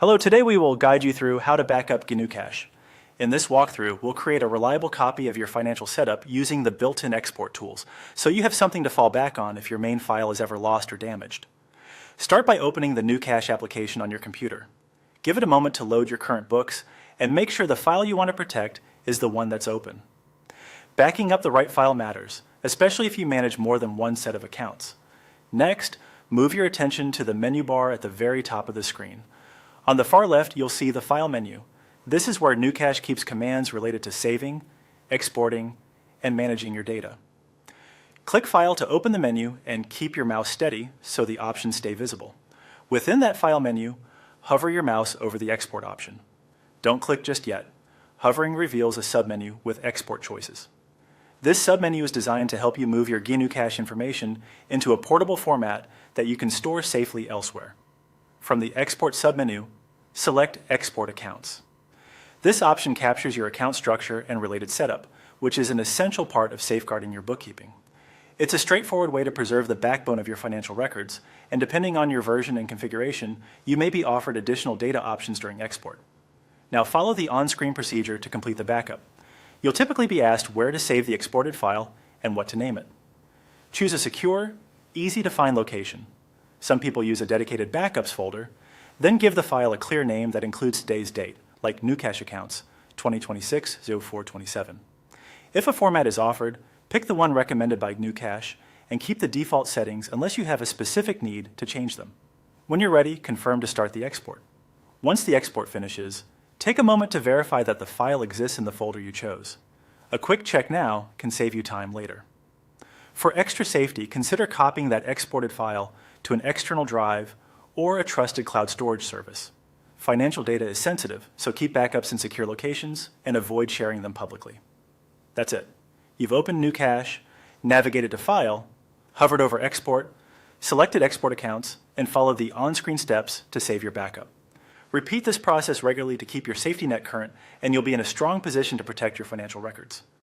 Hello, today we will guide you through how to back up GnuCash. In this walkthrough, we'll create a reliable copy of your financial setup using the built-in export tools, so you have something to fall back on if your main file is ever lost or damaged. Start by opening the GnuCash application on your computer. Give it a moment to load your current books, and make sure the file you want to protect is the one that's open. Backing up the right file matters, especially if you manage more than one set of accounts. Next, move your attention to the menu bar at the very top of the screen. On the far left, you'll see the File menu. This is where GnuCash keeps commands related to saving, exporting, and managing your data. Click File to open the menu and keep your mouse steady so the options stay visible. Within that File menu, hover your mouse over the Export option. Don't click just yet. Hovering reveals a submenu with export choices. This submenu is designed to help you move your GnuCash information into a portable format that you can store safely elsewhere. From the Export submenu, select Export Accounts. This option captures your account structure and related setup, which is an essential part of safeguarding your bookkeeping. It's a straightforward way to preserve the backbone of your financial records, and depending on your version and configuration, you may be offered additional data options during export. Now follow the on-screen procedure to complete the backup. You'll typically be asked where to save the exported file and what to name it. Choose a secure, easy-to-find location. Some people use a dedicated backups folder, then give the file a clear name that includes today's date, like GnuCash Accounts 2026-04-27. If a format is offered, pick the one recommended by GnuCash and keep the default settings unless you have a specific need to change them. When you're ready, confirm to start the export. Once the export finishes, take a moment to verify that the file exists in the folder you chose. A quick check now can save you time later. For extra safety, consider copying that exported file to an external drive or a trusted cloud storage service. Financial data is sensitive, so keep backups in secure locations and avoid sharing them publicly. That's it. You've opened GnuCash, navigated to File, hovered over Export, selected Export Accounts, and followed the on-screen steps to save your backup. Repeat this process regularly to keep your safety net current, and you'll be in a strong position to protect your financial records.